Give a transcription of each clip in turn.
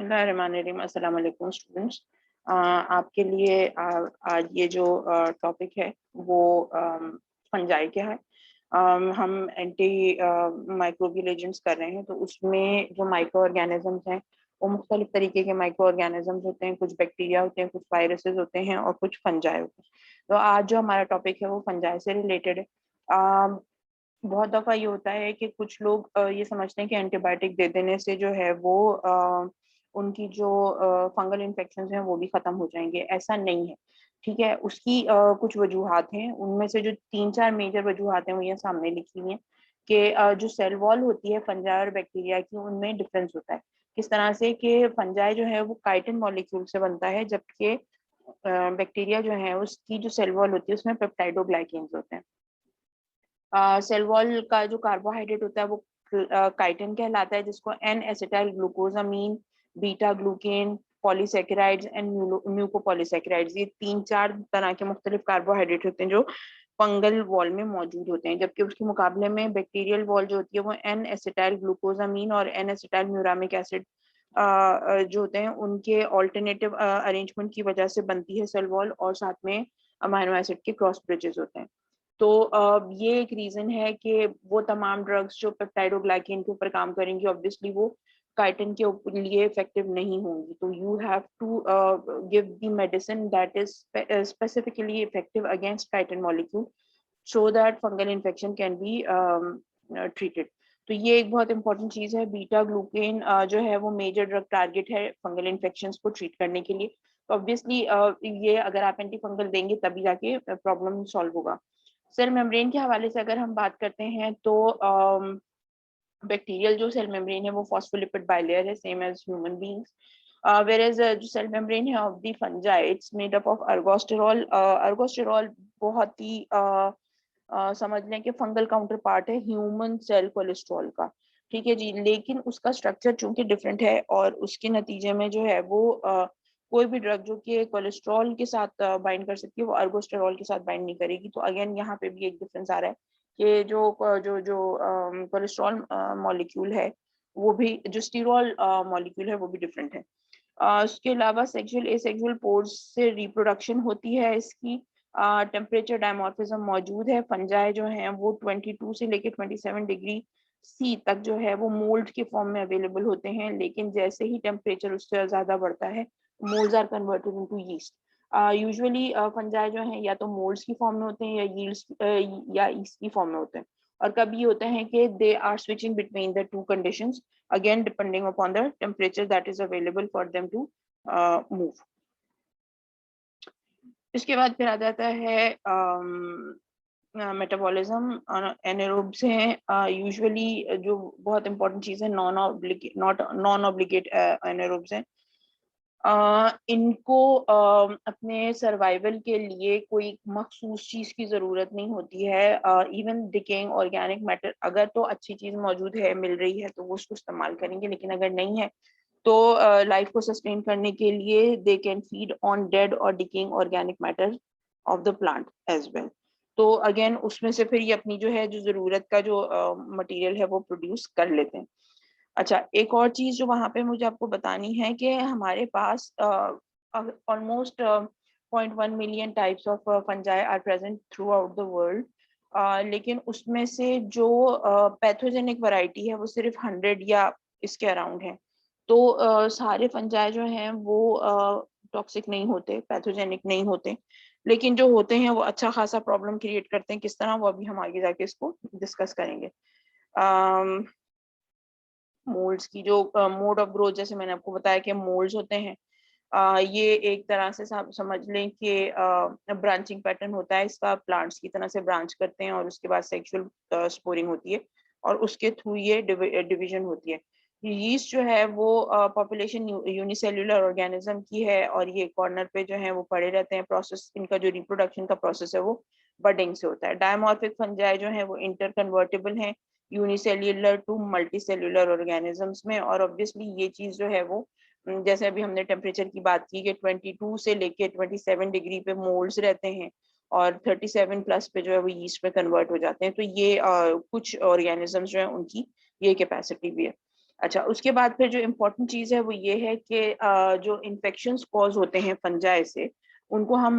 बिस्मिल्लाहिर्रहमानिर्रहीम। अस्सलाम वालेकुम स्टूडेंट्स। आपके लिए आज ये जो टॉपिक है वो फंजाई का है। हम एंटी माइक्रोबियल एजेंट्स कर रहे हैं, तो उसमें जो माइक्रो ऑर्गेनिजम्स हैं वो मुख्तलिफ तरीके के माइक्रो ऑर्गेनिजम्स होते हैं। कुछ बैक्टीरिया होते हैं, कुछ वायरसेस होते हैं और कुछ फंजाई होते हैं। तो आज जो हमारा टॉपिक है वो फंजाई से रिलेटेड है। बहुत दफ़ा ये होता है कि कुछ लोग ये समझते हैं कि एंटीबायोटिक दे देने से जो है वो उनकी जो फंगल इन्फेक्शन हैं वो भी ख़त्म हो जाएंगे। ऐसा नहीं है, ठीक है। उसकी कुछ वजूहात हैं, उनमें से जो 3-4 मेजर वजूहात हैं वो ये सामने लिखी हुई हैं कि जो सेल वॉल होती है फंजाई और बैक्टीरिया की, उनमें डिफरेंस होता है। किस तरह से कि फंजाई जो है वो काइटिन मॉलिक्यूल से बनता है, जबकि बैक्टीरिया जो है उसकी जो सेल वॉल होती है उसमें पेप्टाइडोग्लाइकेन्स होते हैं। सेल वॉल का जो कार्बोहाइड्रेट होता है वो काइटिन कहलाता है, जिसको N acetyl glucosamine, beta glucan, polysaccharides and mucopolysaccharides, ये 3-4 तरह के मुख्तलिफ कार्बोहाइड्रेट होते हैं जो फंगल वॉल में मौजूद होते हैं। जबकि उसके मुकाबले में बैक्टीरियल वॉल जो होती है वो एन एसिटाइल ग्लूकोजामीन और एन एसिटाइल म्यूरामिक एसिड जो होते हैं उनके ऑल्टरनेटिव अरेंजमेंट की वजह से बनती है सेल वॉल, और साथ में अमाइनो एसिड के क्रॉस ब्रिजेस होते हैं। तो ये एक रीजन है कि वो तमाम ड्रग्स जो पेप्टाइडोग्लाइकेन के ऊपर काम करेंगी ऑब्वियसली वो काइटिन के लिए इफेक्टिव नहीं होंगी। तो you have to give the medicine that is specifically effective against chitin molecule so that fungal infection can be treated. तो ये एक बहुत इंपॉर्टेंट चीज है। बीटा ग्लूकेन जो है वो मेजर ड्रग टारगेट है फंगल इन्फेक्शंस को ट्रीट करने के लिए। तो ऑब्वियसली ये अगर आप एंटी फंगल देंगे तभी जाके प्रॉब्लम सॉल्व होगा। सेल मेम्ब्रेन के हवाले से अगर हम बात करते हैं तो बैक्टीरियल जो सेल मेम्ब्रेन है वो फॉस्फोलिपिड बाइलेयर है, same as human beings. Whereas जो सेल मेम्ब्रेन है of the fungi, it's made up of ergosterol. Ergosterol बहुत ही समझ लें कि फंगल काउंटर पार्ट है ह्यूमन सेल कोलेस्ट्रॉल का, ठीक है जी। लेकिन उसका स्ट्रक्चर चूंकि डिफरेंट है और उसके नतीजे में जो है वो कोई भी ड्रग जो कि कोलेस्ट्रॉल के साथ बाइंड कर सकती है वो अर्गोस्टेरॉल के साथ बाइंड नहीं करेगी। तो अगेन यहाँ पे भी एक डिफरेंस आ रहा है कि जो जो जो कोलेस्ट्रॉल मॉलिक्यूल है वो भी, जो स्टीरॉल मॉलिक्यूल है वो भी डिफरेंट है। उसके अलावा सेक्सुअल एसेक्सुअल पोर्स से रिप्रोडक्शन होती है इसकी। टेम्परेचर डायमॉर्फिज्म मौजूद है। फंजाई जो हैं वो 22 से लेकर 27 डिग्री सी तक जो है वो मोल्ड के फॉर्म में अवेलेबल होते हैं, लेकिन जैसे ही टेम्परेचर उससे ज़्यादा बढ़ता है moulds are converted into yeast. Usually fungi जो हैं या तो मोल्ड्स की फॉर्म में होते हैं या यील्ड्स या ईस्ट की फॉर्म में होते हैं। और कभी ये होता है कि they are switching between the two conditions, again depending upon the temperature that is available for them to move. इसके बाद फिर आ जाता है मेटाबॉलिज्म। एनारोब्स हैं यूजुअली, जो बहुत इंपॉर्टेंट चीज़ है, नॉन ऑब्लिगेट एनारोब्स हैं। इनको अपने सर्वाइवल के लिए कोई मखसूस चीज़ की ज़रूरत नहीं होती है। इवन डिकेइंग ऑर्गेनिक मैटर अगर तो अच्छी चीज़ मौजूद है, मिल रही है, तो वो उसको इस्तेमाल करेंगे, लेकिन अगर नहीं है तो लाइफ को सस्टेन करने के लिए they can feed on dead और decaying organic matter of the plant as well. तो अगेन उसमें से फिर ये अपनी जो है जो ज़रूरत का जो मटेरियल है वो प्रोड्यूस कर लेते हैं। अच्छा, एक और चीज़ जो वहाँ पे मुझे आपको बतानी है कि हमारे पास almost 0.1 million types of fungi are present throughout the world. लेकिन उसमें से जो पैथोजेनिक वैरायटी है वो सिर्फ 100 या इसके अराउंड है। तो सारे फंजाई जो हैं वो टॉक्सिक नहीं होते, पैथोजेनिक नहीं होते, लेकिन जो होते हैं वो अच्छा खासा प्रॉब्लम क्रिएट करते हैं। किस तरह, वो अभी हम आगे जाके इसको डिस्कस करेंगे। मोल्ड्स की जो मोड ऑफ ग्रोथ, जैसे मैंने आपको बताया कि मोल्ड्स होते हैं, ये एक तरह से समझ लें कि ब्रांचिंग पैटर्न होता है इसका, प्लांट्स की तरह से ब्रांच करते हैं और उसके बाद सेक्सुअल स्पोरिंग होती है और उसके थ्रू ये डिवीजन होती है। यीस्ट जो है वो पॉपुलेशन यूनिसेल्युलर ऑर्गेनिज्म की है और ये कॉर्नर पे जो है वो पड़े रहते हैं। प्रोसेस इनका जो रिप्रोडक्शन का प्रोसेस है वो बडिंग से होता है। डायमॉर्फिक फंजाई जो है वो इंटर कन्वर्टेबल हैं यूनिसेल्युलर टू मल्टीसेल्युलर ऑर्गेनिजम्स में। और ऑब्वियसली ये चीज़ जो है वो, जैसे अभी हमने टेम्परेचर की बात की कि 22 से लेके 27 डिग्री पे मोल्ड्स रहते हैं और 37 प्लस पे जो है वो यीस्ट में कन्वर्ट हो जाते हैं। तो ये कुछ ऑर्गेनिजम्स जो है उनकी ये कैपेसिटी भी है। अच्छा, उसके बाद फिर जो इम्पोर्टेंट चीज़ है वो ये है कि जो इन्फेक्शंस कॉज होते हैं फंजाई से, उनको हम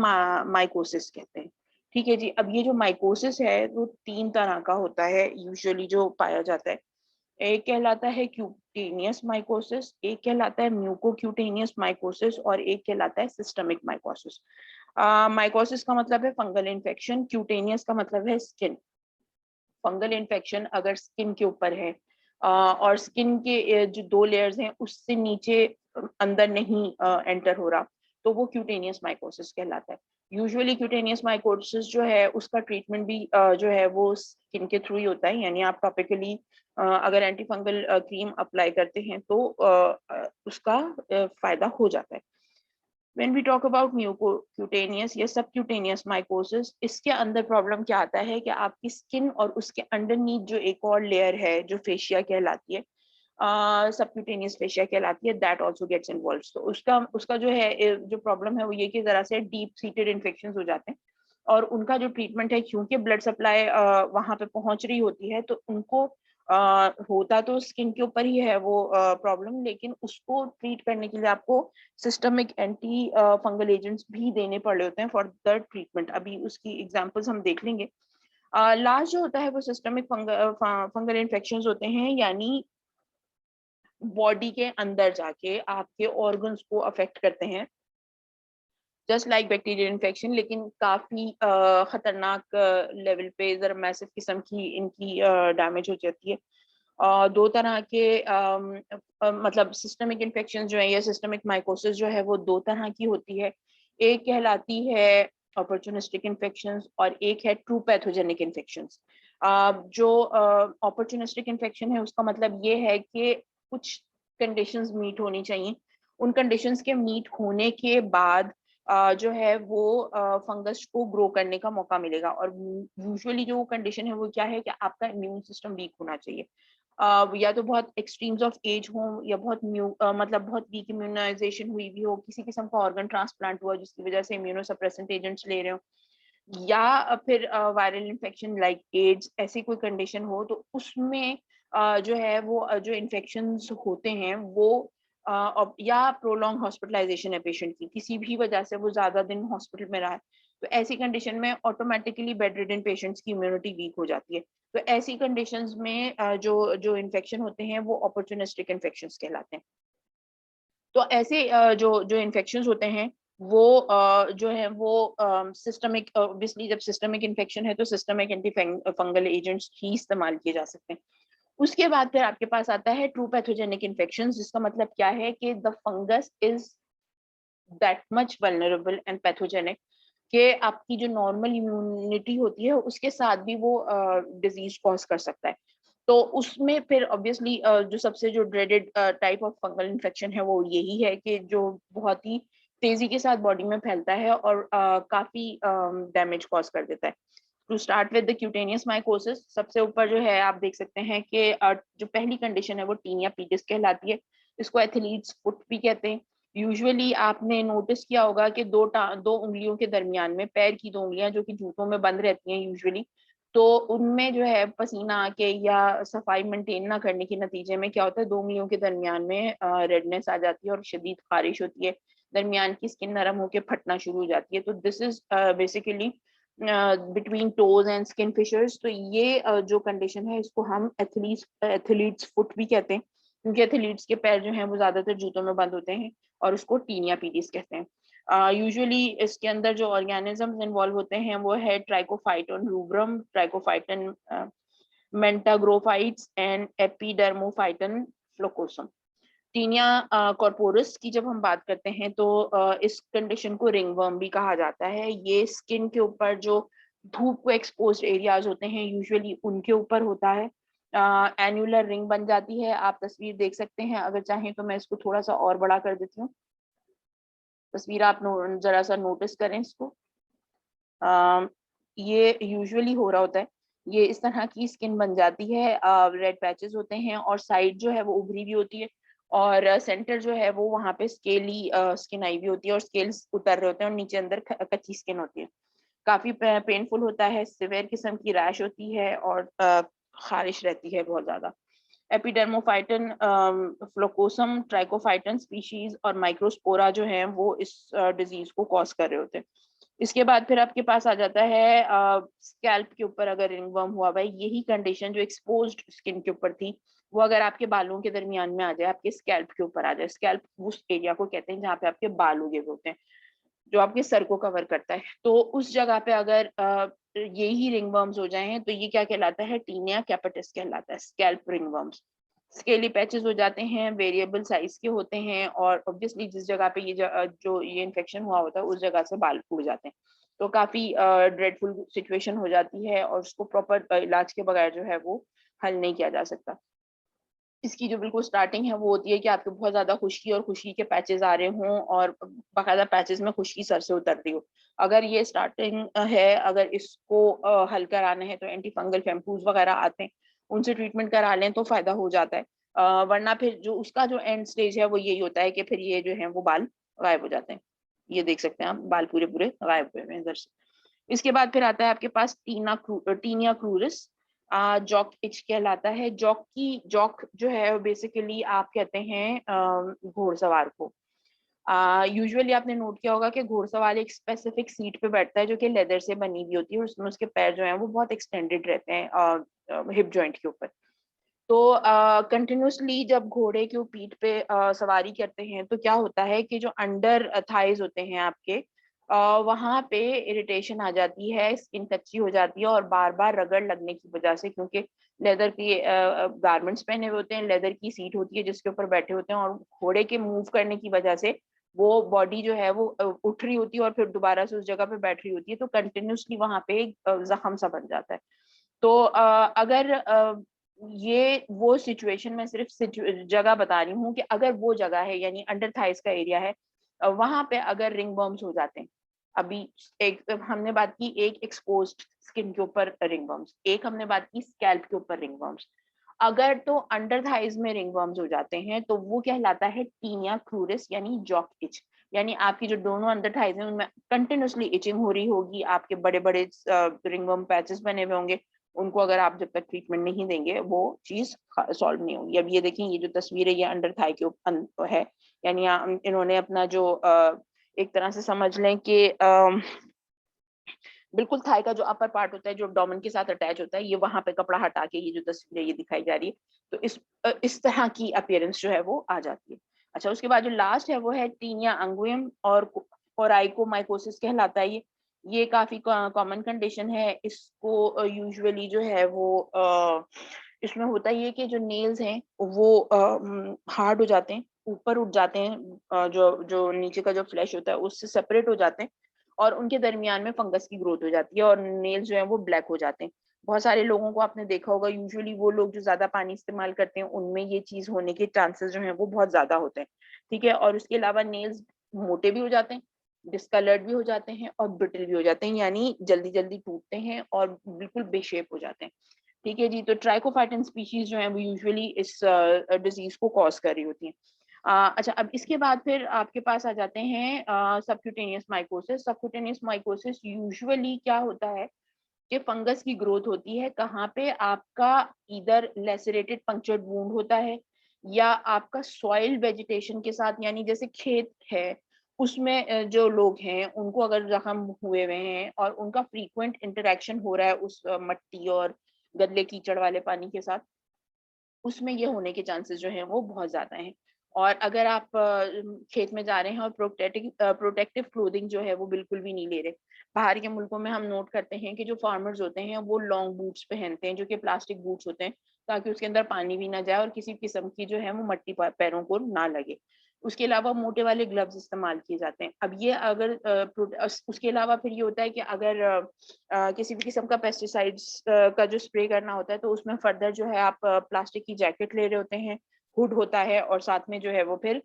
माइकोसिस कहते हैं। ठीक है जी। अब ये जो माइकोसिस है वो 3 तरह का होता है यूजुअली जो पाया जाता है। एक कहलाता है क्यूटेनियस माइकोसिस, एक कहलाता है म्यूकोक्यूटेनियस माइकोसिस और एक कहलाता है सिस्टमिक माइकोसिस। माइकोसिस का मतलब है फंगल इन्फेक्शन, क्यूटेनियस का मतलब है स्किन। फंगल इन्फेक्शन अगर स्किन के ऊपर है और स्किन के जो 2 लेयर्स हैं उससे नीचे अंदर नहीं एंटर हो रहा, तो वो क्यूटेनियस माइकोसिस कहलाता है। यूजुअली क्यूटेनियस माइकोसिस जो है उसका ट्रीटमेंट भी जो है वो स्किन के थ्रू ही होता है, यानी आप टॉपिकली अगर एंटी फंगल क्रीम अप्लाई करते हैं तो उसका फायदा हो जाता है। When we talk about mucocutaneous या subcutaneous mycosis, इसके अंदर प्रॉब्लम क्या आता है कि आपकी स्किन और उसके अंडरनीथ जो एक और लेयर है जो फेशिया कहलाती है, सबक्यूटेनियस फेशिया कहलाती है, दैट आल्सो गेट्स इन्वॉल्व। तो उसका उसका जो है जो प्रॉब्लम है वो ये कि जरा से डीप सीटेड इन्फेक्शन हो जाते हैं और उनका जो ट्रीटमेंट है, क्योंकि ब्लड सप्लाई वहां पे पहुंच रही होती है, तो उनको होता तो स्किन के ऊपर ही है वो प्रॉब्लम, लेकिन उसको ट्रीट करने के लिए आपको सिस्टमिक एंटी फंगल एजेंट्स भी देने पड़ रहे होते हैं फॉर द ट्रीटमेंट। अभी उसकी एग्जांपल्स हम देख लेंगे। लास्ट जो होता है वो सिस्टमिक फंगल इन्फेक्शंस होते हैं, यानी बॉडी के अंदर जाके आपके ऑर्गन्स को अफेक्ट करते हैं, जस्ट लाइक बैक्टीरियल इन्फेक्शन, लेकिन काफी खतरनाक लेवल पे जरा मैसिव किस्म की इनकी डैमेज हो जाती है। 2 तरह के मतलब सिस्टमिक इन्फेक्शन जो है या सिस्टमिक माइकोसिस जो है वो 2 तरह की होती है। एक कहलाती है अपॉर्चुनिस्टिक इन्फेक्शंस और एक है ट्रू पैथोजेनिक इन्फेक्शंस। जो अपॉर्चुनिस्टिक इन्फेक्शन है उसका मतलब ये है कि कुछ कंडीशंस मीट होनी चाहिए, उन कंडीशंस के मीट होने के बाद जो है वो फंगस को ग्रो करने का मौका मिलेगा। और यूजुअली जो कंडीशन है वो क्या है कि आपका इम्यून सिस्टम वीक होना चाहिए, या तो बहुत एक्सट्रीम्स ऑफ एज हो या बहुत मतलब बहुत वीक इम्यूनाइजेशन हुई भी हो, किसी किस्म का ऑर्गन ट्रांसप्लांट हुआ जिसकी वजह से इम्यूनोसप्रेसेंट एजेंट्स ले रहे हो, या फिर वायरल इन्फेक्शन लाइक एड्स, ऐसी कोई कंडीशन हो, तो उसमें जो है वो जो इन्फेक्शंस होते हैं वो या प्रोलॉन्ग हॉस्पिटलाइजेशन है पेशेंट की, किसी भी वजह से वो ज्यादा दिन हॉस्पिटल में रहा है, तो ऐसी कंडीशन में ऑटोमेटिकली बेड रिडन पेशेंट्स की इम्यूनिटी वीक हो जाती है। तो ऐसी कंडीशंस में जो जो इन्फेक्शन होते हैं वो अपॉर्चुनिस्टिक इन्फेक्शंस कहलाते हैं। तो ऐसे जो जो इन्फेक्शंस होते हैं वो जो है वो सिस्टमिक, ऑब्वियसली जब सिस्टमिक इन्फेक्शन है तो सिस्टमिक एंटी फंगल एजेंट्स ही इस्तेमाल किए जा सकते हैं। उसके बाद फिर आपके पास आता है ट्रू पैथोजेनिक इन्फेक्शन, जिसका मतलब क्या है कि the fungus is that much vulnerable and pathogenic कि आपकी जो नॉर्मल इम्यूनिटी होती है उसके साथ भी वो डिजीज कॉज कर सकता है। तो उसमें फिर ऑब्वियसली जो सबसे जो dreaded type of fungal infection है वो यही है कि जो बहुत ही तेजी के साथ बॉडी में फैलता है और काफी डैमेज कॉज कर देता है। To start with the cutaneous mycosis, सबसे ऊपर जो है आप देख सकते हैं कि जो पहली कंडीशन है वो टीनिया पीडिस कहलाती है। इसको एथलीट्स फुट भी कहते हैं। यूजुअली आपने नोटिस किया होगा कि दो उंगलियों के दरमियान में, पैर की 2 उंगलियां जो कि जूतों में बंद रहती हैं यूजुअली, तो उनमें जो है पसीना आके या सफाई मेंटेन ना करने के नतीजे में क्या होता है, 2 उंगलियों के दरमियान में रेडनेस आ जाती है और शदीद खारिश होती है, दरमियान की स्किन नरम होकर फटना शुरू हो जाती है। तो this is basically between toes and skin fissures. तो ये जो कंडीशन है इसको हम एथलीट्स फुट भी कहते हैं, क्योंकि एथलीट्स के पैर जो हैं वो ज्यादातर जूतों में बंद होते हैं, और उसको टीनिया पीडिस कहते हैं। यूजुअली इसके अंदर जो ऑर्गेनिजम्स इन्वॉल्व होते हैं वो है trichophyton rubrum, trichophyton mentagrophytes and epidermophyton floccosum. Tinea corporis की जब हम बात करते हैं तो इस कंडीशन को रिंगवर्म भी कहा जाता है। ये स्किन के ऊपर जो धूप को एक्सपोज्ड एरियाज होते हैं यूजुअली उनके ऊपर होता है। एन्युलर रिंग बन जाती है, आप तस्वीर देख सकते हैं, अगर चाहें तो मैं इसको थोड़ा सा और बड़ा कर देती हूँ। तस्वीर आप जरा सा नोटिस करें इसको। ये यूजुअली हो रहा होता है, ये इस तरह की स्किन बन जाती है, रेड पैचेस होते हैं और साइड जो है वो उभरी भी होती है, और सेंटर जो है वो वहाँ पे स्केली स्किन आई भी होती है और स्केल्स उतर रहे होते हैं और नीचे अंदर कच्ची स्किन होती है। काफी पेनफुल होता है, सिवियर किस्म की रैश होती है और खारिश रहती है बहुत ज्यादा। एपिडर्मोफाइटन, फ्लोकोसम, ट्राइकोफाइटन स्पीशीज और माइक्रोस्पोरा जो हैं वो इस डिजीज को कॉज कर रहे होते हैं। इसके बाद फिर आपके पास आ जाता है स्कैल्प के ऊपर अगर रिंगवर्म हुआ भाई, यही कंडीशन जो एक्सपोज्ड स्किन के ऊपर थी वो अगर आपके बालों के दरमियान में आ जाए, आपके स्कैल्प के ऊपर आ जाए, स्कैल्प उस एरिया को कहते हैं जहाँ पे आपके बाल उगे हुए होते हैं, जो आपके सर को कवर करता है, तो उस जगह पे अगर ये ही रिंगवर्म्स हो जाए तो ये क्या कहलाता है, टीनिया कैपिटस कहलाता है, स्कैल्प रिंगवर्म्स। स्केली पैचेस हो जाते हैं, वेरिएबल साइज के होते हैं, और ऑब्वियसली जिस जगह पे ये जो ये इन्फेक्शन हुआ होता है उस जगह से बाल उड़ जाते हैं, तो काफी ड्रेडफुल सिचुएशन हो जाती है और उसको प्रॉपर इलाज के बगैर जो है वो हल नहीं किया जा सकता। इसकी जो बिल्कुल स्टार्टिंग है वो होती है कि आपको बहुत ज्यादा खुश्की और खुश्की के पैचेस आ रहे हों और बाकायदा पैचेस में खुश्की सर से उतर रही हो। अगर ये स्टार्टिंग है, अगर इसको हल कराना है तो एंटी फंगल शैम्पूज वगैरह आते हैं, उनसे ट्रीटमेंट करा लें तो फायदा हो जाता है। वरना फिर जो उसका जो एंड स्टेज है वो यही होता है कि फिर ये जो है वो बाल गायब हो जाते हैं। ये देख सकते हैं आप, बाल पूरे पूरे गायब हुए हैं इधर से। इसके बाद फिर आता है आपके पास टीनिया क्रूरिस, जॉक इच कहलाता है। जॉक जो है बेसिकली आप कहते हैं घोड़सवार को। यूजुअली आपने नोट किया होगा कि घोड़सवार एक स्पेसिफिक सीट पे बैठता है जो कि लेदर से बनी हुई होती है और उसमें उसके पैर जो हैं वो बहुत एक्सटेंडेड रहते हैं हिप जॉइंट के ऊपर। तो कंटिन्यूसली जब घोड़े के पीठ पे सवारी करते हैं तो क्या होता है कि जो अंडर थाइज होते हैं आपके, वहां पे इरिटेशन आ जाती है, स्किन कच्ची हो जाती है और बार बार रगड़ लगने की वजह से, क्योंकि लेदर के गारमेंट्स पहने हुए होते हैं, लेदर की सीट होती है जिसके ऊपर बैठे होते हैं और घोड़े के मूव करने की वजह से वो बॉडी जो है वो उठ रही होती है और फिर दोबारा से उस जगह पे बैठ रही होती है, तो कंटिन्यूसली वहां पे एक जख्म सा बन जाता है। तो अगर ये वो सिचुएशन में सिर्फ जगह बता रही हूँ कि अगर वो जगह है यानी अंडर थाइस का एरिया है, वहां पे अगर रिंग वर्म्स हो जाते हैं। अभी एक हमने बात की एक एक्सपोज्ड स्किन के ऊपर रिंग वर्म्स, एक हमने बात की स्कैल्प के ऊपर रिंग वर्म्स। अगर तो अंडर थाइज में रिंग वर्म्स हो जाते हैं तो वो कहलाता है टीनिया क्रूरिस यानी जॉक इच। यानी आपकी जो दोनों अंडर थाइज हैं उनमें कंटिन्यूसली इचिंग हो रही होगी, आपके बड़े बड़े रिंग वर्म पैचेस बने हुए होंगे, उनको अगर आप जब तक ट्रीटमेंट नहीं देंगे वो चीज सॉल्व नहीं होगी। अब ये देखें, ये जो तस्वीर है ये अंडर थाई के ऊपर है, यानी इन्होंने अपना जो एक तरह से समझ लें कि बिल्कुल थाई का जो अपर पार्ट होता है जो डोमेन के साथ अटैच होता है, ये वहां पे कपड़ा हटा के ये जो तस्वीर है ये दिखाई जा रही है, तो इस तरह की अपीयरेंस जो है वो आ जाती है। अच्छा, उसके बाद जो लास्ट है वो है टीनिया अंगुइम और आइकोमाइकोसिस कहलाता है। ये काफी कॉमन कंडीशन है। इसको यूजुअली जो है वो इसमें होता ये कि जो नेल्स हैं वो हार्ड हो जाते हैं, ऊपर उठ जाते हैं, जो जो नीचे का जो फ्लैश होता है उससे सेपरेट हो जाते हैं और उनके दरमियान में फंगस की ग्रोथ हो जाती है और नेल्स जो है वो ब्लैक हो जाते हैं। बहुत सारे लोगों को आपने देखा होगा, यूजुअली वो लोग जो ज्यादा पानी इस्तेमाल करते हैं उनमें ये चीज होने के चांसेस जो है वो बहुत ज्यादा होते हैं। ठीक है, और उसके अलावा नेल्स मोटे भी हो जाते हैं, डिस्कलर्ड भी हो जाते हैं और ब्रिटल भी हो जाते हैं, यानी जल्दी जल्दी टूटते हैं और बिल्कुल बेशेप हो जाते हैं। ठीक है जी, तो ट्राइकोफाइटन स्पीशीज जो है वो यूजुअली इस डिजीज को कॉज कर रही होती हैं। अच्छा, अब इसके बाद फिर आपके पास आ जाते हैं subcutaneous mycosis. Subcutaneous mycosis usually क्या होता है कि फंगस की ग्रोथ होती है कहाँ पे, आपका इधर लेसरेटेड पंक्चर्ड वुंड होता है या आपका सॉइल वेजिटेशन के साथ, यानी जैसे खेत है उसमें जो लोग हैं उनको अगर जख्म हुए हुए हैं और उनका फ्रीक्वेंट इंटरेक्शन हो रहा है उस मट्टी और गंदे कीचड़ वाले पानी के साथ, उसमें ये होने के चांसेस जो हैं वो बहुत ज्यादा हैं। और अगर आप खेत में जा रहे हैं और प्रोटेक्टिव क्लोथिंग जो है वो बिल्कुल भी नहीं ले रहे, बाहर के मुल्कों में हम नोट करते हैं कि जो फार्मर्स होते हैं वो लॉन्ग बूट्स पहनते हैं जो कि प्लास्टिक बूट्स होते हैं, ताकि उसके अंदर पानी भी ना जाए और किसी किस्म की जो है वो मट्टी पैरों को ना लगे। उसके अलावा मोटे वाले ग्लव्स इस्तेमाल किए जाते हैं। अब ये अगर उसके अलावा फिर ये होता है कि अगर किसी भी किस्म का पेस्टिसाइड्स का जो स्प्रे करना होता है तो उसमें फर्दर जो है आप प्लास्टिक की जैकेट ले रहे होते हैं, हुड होता है और साथ में जो है वो फिर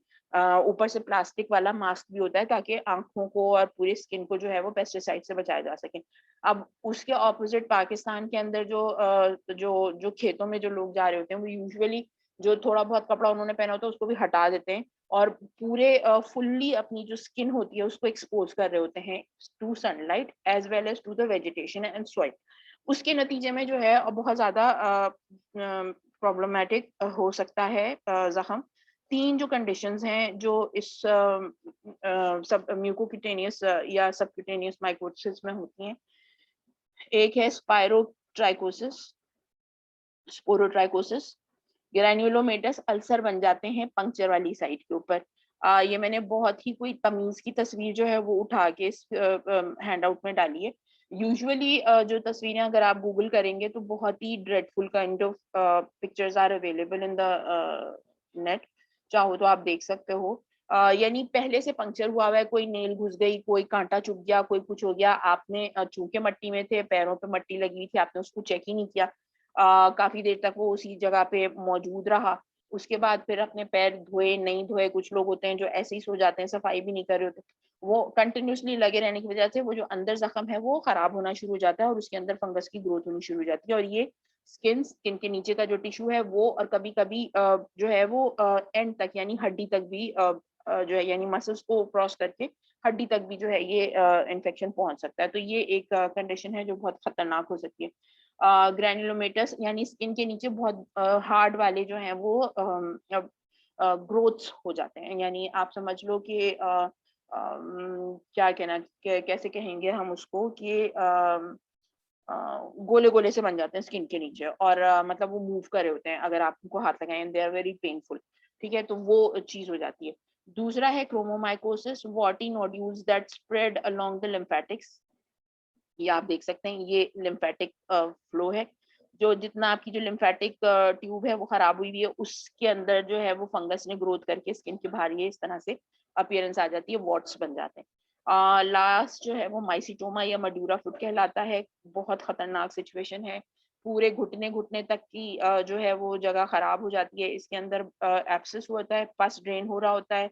ऊपर से प्लास्टिक वाला मास्क भी होता है ताकि आंखों को और पूरी स्किन को जो है वो पेस्टिसाइड से बचाया जा सके। अब उसके ऑपोजिट पाकिस्तान के अंदर जो खेतों में जो लोग जा रहे होते हैं वो यूजुअली जो थोड़ा बहुत कपड़ा उन्होंने पहना होता है उसको भी हटा देते हैं और पूरे फुल्ली अपनी जो स्किन होती है उसको एक्सपोज कर रहे होते हैं to sunlight as well as to the vegetation and soil. उसके नतीजे में जो है बहुत ज्यादा प्रॉब्लमैटिक हो सकता है जख्म। 3 जो कंडीशंस हैं जो इस सब म्यूकोक्यूटेनियस या सबक्यूटेनियस माइकोसिस में होती हैं। एक है स्पायरोट्राइकोसिस, स्पोरोट्राइकोसिस, ग्रैन्युलोमेटस अल्सर बन जाते हैं पंक्चर वाली साइड के ऊपर। ये मैंने बहुत ही कोई तमीज़ की तस्वीर जो है वो उठा के इस हैंडआउट में डाली है। यूजुअली जो तस्वीरें अगर आप गूगल करेंगे तो बहुत ही dreadful kind of pictures are available in the net, चाहो तो आप देख सकते हो। यानी पहले से पंक्चर हुआ हुआ है, कोई नेल घुस गई, कोई कांटा चुभ गया, कोई कुछ हो गया, आपने चूंकि मट्टी में थे, पैरों पे मट्टी लगी हुई थी, आपने उसको चेक ही नहीं किया, काफी देर तक वो उसी जगह पे मौजूद रहा। उसके बाद फिर अपने पैर धोए नहीं धोए, कुछ लोग होते हैं जो ऐसे ही सो जाते हैं, सफाई भी नहीं कर रहे होते, वो कंटिन्यूअसली लगे रहने की वजह से वो जो अंदर जख्म है वो खराब होना शुरू हो जाता है और उसके अंदर फंगस की ग्रोथ होनी शुरू हो जाती है। और ये स्किन के नीचे का जो टिश्यू है वो, और कभी कभी जो है वो एंड तक यानी हड्डी तक भी जो है यानी मसल्स को क्रॉस करके हड्डी तक भी जो है ये इन्फेक्शन पहुंच सकता है। तो ये एक कंडीशन है जो बहुत खतरनाक हो सकती है। ग्रैन्युलोमेटस यानी स्किन के नीचे बहुत हार्ड वाले जो हैं वो ग्रोथ्स हो जाते हैं। यानी आप समझ लो कि क्या कहना, कैसे कहेंगे हम उसको कि गोले गोले से बन जाते हैं स्किन के नीचे, और मतलब वो मूव कर रहे होते हैं अगर आप उनको हाथ लगाएं, दे आर वेरी पेनफुल। ठीक है, तो वो चीज हो जाती है। दूसरा है chromomycosis, warty nodules that spread along the lymphatics. ये आप देख सकते हैं, ये लिम्फेटिक फ्लो है, जो जितना आपकी जो लिम्फेटिक ट्यूब है वो खराब हुई हुई है, उसके अंदर जो है वो फंगस ने ग्रोथ करके स्किन के बाहर ये इस तरह से अपीयरेंस आ जाती है, वॉट्स बन जाते हैं। लास्ट जो है वो माइसिटोमा या मड्यूरा फुट कहलाता है। बहुत खतरनाक सिचुएशन है, पूरे घुटने घुटने तक की जो है वो जगह खराब हो जाती है। इसके अंदर एब्सेस होता है, पस ड्रेन हो रहा होता है,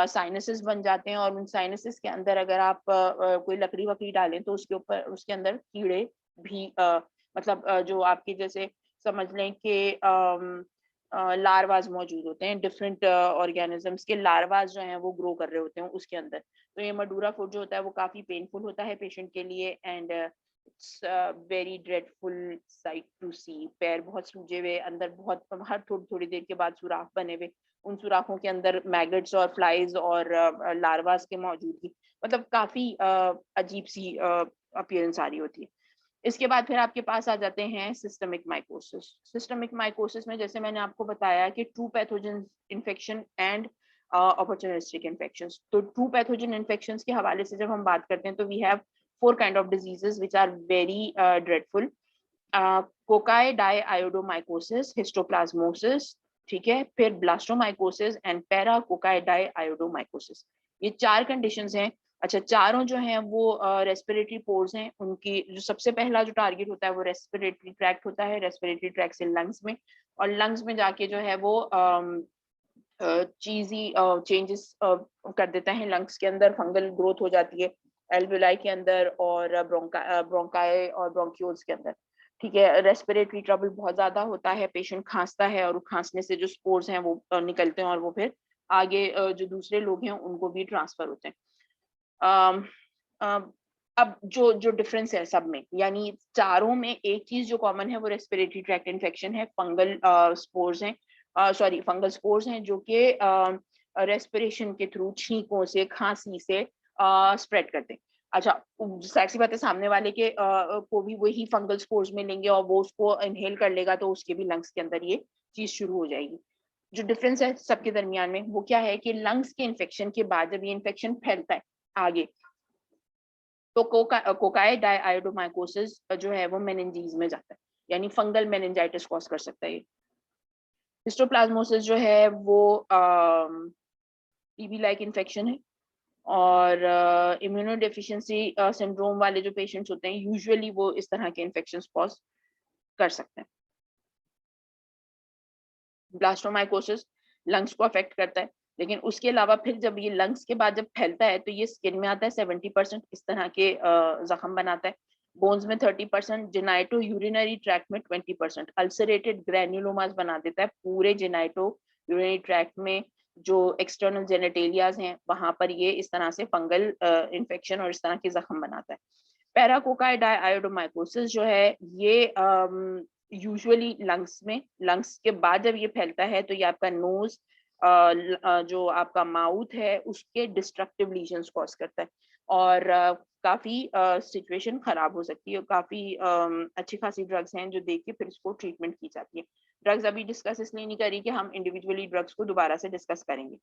साइनसेस बन जाते हैं, और उन साइनसेस के अंदर अगर आप कोई लकड़ी वकड़ी डालें तो उसके ऊपर उसके अंदर कीड़े भी मतलब जो आपके जैसे समझ लें कि लार्वाज मौजूद होते हैं, डिफरेंट ऑर्गेनिजम्स के लार्वाज जो हैं वो ग्रो कर रहे होते हैं उसके अंदर। तो ये मडूरा फूड जो होता है वो काफी पेनफुल होता है पेशेंट के लिए, and it's very dreadful sight to see. पैर बहुत सूजे हुए, अंदर बहुत हर थोड़ी थोड़ी देर के बाद सुराख बने हुए, उन सुराखों के अंदर मैगट्स और फ्लाइज और लार्वास के मौजूदगी, मतलब काफी अजीब सी अपीयरेंस आ रही होती है। इसके बाद फिर आपके पास आ जाते हैं सिस्टमिक माइकोसिस। सिस्टमिक माइकोसिस में जैसे मैंने आपको बताया कि true pathogen infection and opportunistic infections। तो ट्रू पैथोजन इन्फेक्शंस के हवाले से जब हम बात करते हैं तो we have 4 kind of diseases which are very dreadful। Cocci die आयोडोमाइकोसिस, histoplasmosis, ठीक है, फिर blastomycosis and para cocci die आयोडोमाइकोसिस। ये 4 कंडीशंस हैं। अच्छा, चारों जो हैं वो रेस्पिरेटरी पोर्स हैं, उनकी जो सबसे पहला जो टारगेट होता है वो रेस्पिरेटरी ट्रैक्ट होता है, रेस्पिरेटरी ट्रैक्ट से लंग्स में, और लंग्स में जाके जो है वो चीजी चेंजेस कर देता है लंग्स के अंदर, फंगल ग्रोथ हो जाती है एल्वेलाई के अंदर और ब्रोंकाई और ब्रोंक्यूल्स के अंदर। ठीक है, रेस्पिरेटरी ट्रबल बहुत ज्यादा होता है, पेशेंट खांसता है और खांसने से जो स्पोर्स हैं वो निकलते हैं और वो फिर आगे जो दूसरे लोग हैं उनको भी ट्रांसफर होते हैं। अब जो जो डिफरेंस है सब में, यानी चारों में एक चीज जो कॉमन है वो रेस्पिरेटरी ट्रैक्ट इन्फेक्शन है, फंगल स्पोर्स हैं, सॉरी फंगल स्पोर्स हैं जो कि रेस्पिरेशन के थ्रू, छींकों से, खांसी से स्प्रेड करते हैं। अच्छा, सैक्सी बात है, सामने वाले के को भी वही फंगल स्पोर्स मिलेंगे और वो उसको इनहेल कर लेगा तो उसके भी लंग्स के अंदर ये चीज शुरू हो जाएगी। जो डिफरेंस है सबके दरमियान में वो क्या है कि लंग्स के इन्फेक्शन के बाद जब ये इन्फेक्शन फैलता है आगे, तो कोकाई डाई आयोडोमाइकोसिस जो है वो मेनिंजीज में जाता है, यानी फंगल मेनिंजाइटिस कॉज कर सकता है। हिस्टोप्लाज्मोसिस जो है वो टीबी लाइक इन्फेक्शन है, और इम्यूनो डेफिशिएंसी सिंड्रोम वाले जो पेशेंट्स होते हैं यूजुअली वो इस तरह के इन्फेक्शंस कॉज कर सकते हैं। ब्लास्टोमाइकोसिस लंग्स को अफेक्ट करता है, लेकिन उसके अलावा फिर जब ये लंग्स के बाद जब फैलता है तो ये स्किन में आता है, 70% इस तरह के जख्म बनाता है, बोन्स में 30%, जेनाइटो यूरिनरी ट्रैक्ट में 20%, अल्सरेटेड ग्रैन्युलोमास बना देता है पूरे जेनाइटो यूरिनरी ट्रैक्ट में, जो एक्सटर्नल जेनेटेलियाज हैं वहां पर ये इस तरह से फंगल इन्फेक्शन और इस तरह के जख्म बनाता है। पैराकोकाई डाई आयोडोमाइकोसिस जो है ये यूजुअली लंग्स के बाद जब ये फैलता है तो ये आपका नोज, जो आपका माउथ है उसके डिस्ट्रक्टिव लीजन्स कॉज करता है, और काफी सिचुएशन खराब हो सकती है। काफी अच्छी खासी ड्रग्स हैं जो देख के फिर इसको ट्रीटमेंट की जाती है। ड्रग्स अभी डिस्कस इसलिए नहीं करी कि हम इंडिविजुअली ड्रग्स को दोबारा से डिस्कस करेंगे।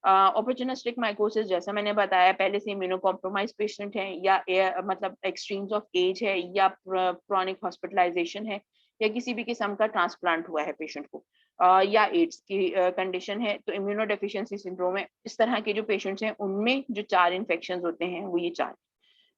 ऑपर्चुनिस्टिक माइकोसिस, जैसा मैंने बताया, पहले से इम्यूनो कॉम्प्रोमाइज पेशेंट हैं, या मतलब एक्सट्रीम्स ऑफ एज है, या क्रॉनिक हॉस्पिटलाइजेशन है, या किसी भी किस्म का ट्रांसप्लांट हुआ है पेशेंट को, या एड्स की कंडीशन है, तो इम्यूनो डेफिशिएंसी सिंड्रोम है। इस तरह के जो पेशेंट्स हैं उनमें जो 4 इन्फेक्शन होते हैं वो ये 4: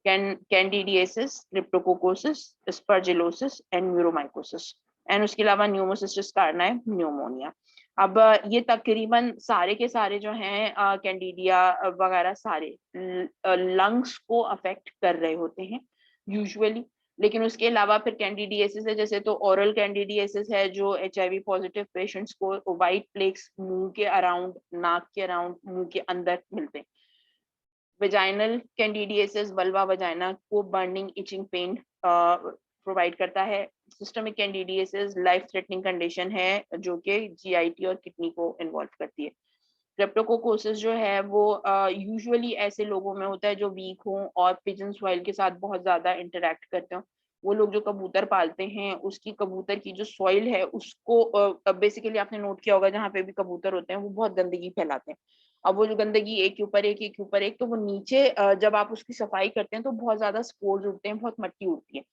candidiasis, cryptococcosis, aspergillosis and mucormycosis, and उसके अलावा न्यूमोसिस्टिस कारनाई, न्यूमोनिया। अब ये तकरीबन सारे के सारे जो हैं कैंडिडिया वगैरह सारे लंग्स को अफेक्ट कर रहे होते हैं यूजुअली। लेकिन उसके अलावा फिर कैंडिडियासिस है, जैसे तो ओरल कैंडिडियासिस है जो HIV पॉजिटिव पेशेंट्स को व्हाइट प्लेक्स मुंह के अराउंड, नाक के अराउंड, मुंह के अंदर मिलते हैं। वेजाइनल कैंडिडियासिस वल्वा वजाइना को बर्निंग, इचिंग, पेन प्रोवाइड करता है। Systemic candidiasis life threatening condition है जो कि GIT और किडनी को इन्वॉल्व करती है। क्रिप्टोकोकोसिस जो है वो यूजुअली ऐसे लोगों में होता है जो वीक हों और पिजन सॉइल के साथ बहुत ज्यादा इंटरेक्ट करते हो। वो लोग जो कबूतर पालते हैं उसकी कबूतर की जो सॉइल है उसको बेसिकली आपने नोट किया होगा, जहाँ पे भी कबूतर होते हैं वो बहुत गंदगी फैलाते हैं। अब वो जो गंदगी एक के ऊपर एक, एक के ऊपर एक, तो वो नीचे जब आप उसकी सफाई करते हैं तो बहुत ज्यादा स्पोर्स उड़ते हैं, बहुत मट्टी उड़ती है।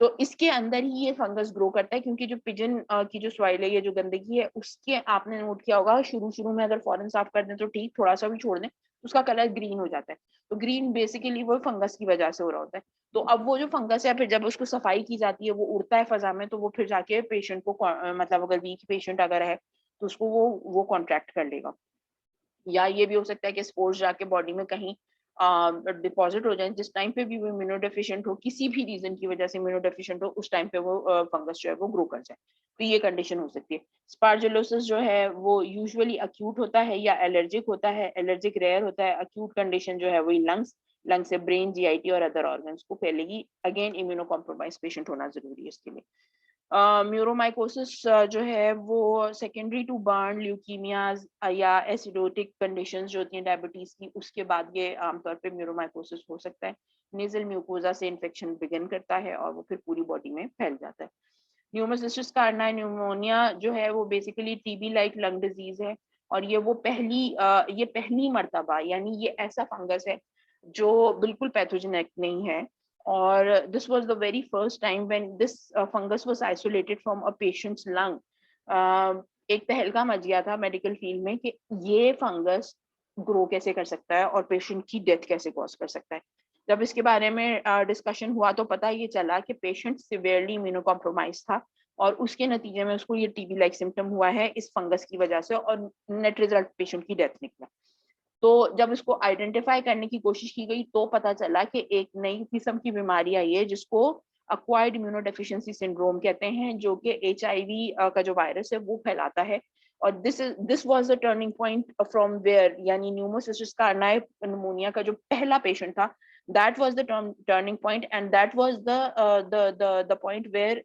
तो इसके अंदर ही ये फंगस ग्रो करता है, क्योंकि जो पिजन की जो सॉइल है, ये जो गंदगी है उसके, आपने नोट किया होगा शुरू शुरू में अगर फौरन साफ कर दें तो ठीक, थोड़ा सा भी छोड़ दें तो उसका कलर ग्रीन हो जाता है। तो ग्रीन बेसिकली वो फंगस की वजह से हो रहा होता है। तो अब वो जो फंगस है फिर जब उसको सफाई की जाती है वो उड़ता है फजा में, तो वो फिर जाके पेशेंट को मतलब अगर वीक पेशेंट अगर है तो उसको वो कॉन्ट्रैक्ट कर लेगा। या ये भी हो सकता है कि स्पोर्स जाके बॉडी में कहीं डिपॉजिट हो जाए, जिस टाइम पे भी वो इम्यूनो डेफिशिएंट हो, किसी भी रीजन की वजह से इम्यूनो डेफिशिएंट हो, उस टाइम पे वो फंगस जो है वो ग्रो कर जाए, तो ये कंडीशन हो सकती है। स्पार्जुलोसिस जो है वो यूजुअली अक्यूट होता है या एलर्जिक होता है। एलर्जिक रेयर होता है। अक्यूट कंडीशन जो है वही लंग्स से ब्रेन, GIT और अदर ऑर्गन्स को फैलेगी। अगेन इम्यूनो कॉम्प्रोमाइज पेशेंट होना जरूरी है इसके लिए। म्यूरोमाइकोसिस जो है वो सेकेंडरी टू बर्न, ल्यूकीमियाज या एसिडोटिक कंडीशंस जो होती हैं डायबिटीज की, उसके बाद ये आमतौर पे म्यूरोमाइकोसिस हो सकता है। नेजल म्यूकोजा से इन्फेक्शन बिगिन करता है और वो फिर पूरी बॉडी में फैल जाता है। न्यूमोसिस्टिस कारनाई न्यूमोनिया जो है वो basically TB like lung disease है, और ये पहली मर्तबा, यानी ये ऐसा फंगस है जो बिल्कुल पैथोजेनिक नहीं है। और this was the very first time when this fungus was isolated from a patients lung. एक तहलका मच गया था मेडिकल फील्ड में कि ये फंगस ग्रो कैसे कर सकता है और पेशेंट की डेथ कैसे कॉज कर सकता है। जब इसके बारे में डिस्कशन हुआ तो पता ये चला कि पेशेंट सिवियरली इम्यूनो कॉम्प्रोमाइज था, और उसके नतीजे में उसको ये TB लाइक सिम्टम हुआ है इस फंगस की वजह से, और नेट रिजल्ट पेशेंट की डेथ निकला। तो जब इसको आइडेंटिफाई करने की कोशिश की गई तो पता चला कि एक नई किस्म की बीमारी आई है जिसको अक्वायर्ड इम्यूनोडेफिशिएंसी सिंड्रोम कहते हैं, जो कि HIV का जो वायरस है वो फैलाता है। और this was the turning point from where, यानी न्यूमोसिस्टिस कारनाई निमोनिया का जो पहला पेशेंट था, that was the turning point, and that was the point where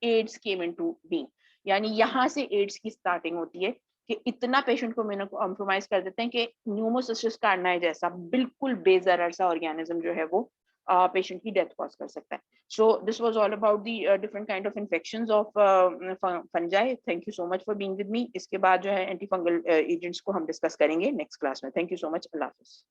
AIDS came into being. यानी यहाँ से एड्स की स्टार्टिंग होती है कि इतना पेशेंट को इम्यूनो कॉम्प्रोमाइज कर देते हैं कि न्यूमोसिस्टिस कारनाई जैसा बिल्कुल बेजरर सा ऑर्गेनिज्म जो है वो पेशेंट की डेथ कॉज कर सकता है। So this was all about the different kind of infections of fungi. Thank you so much for being with me. इसके बाद जो है एंटी फंगल एजेंट्स को हम डिस्कस करेंगे नेक्स्ट क्लास में। Thank you so much. Allah Hafiz.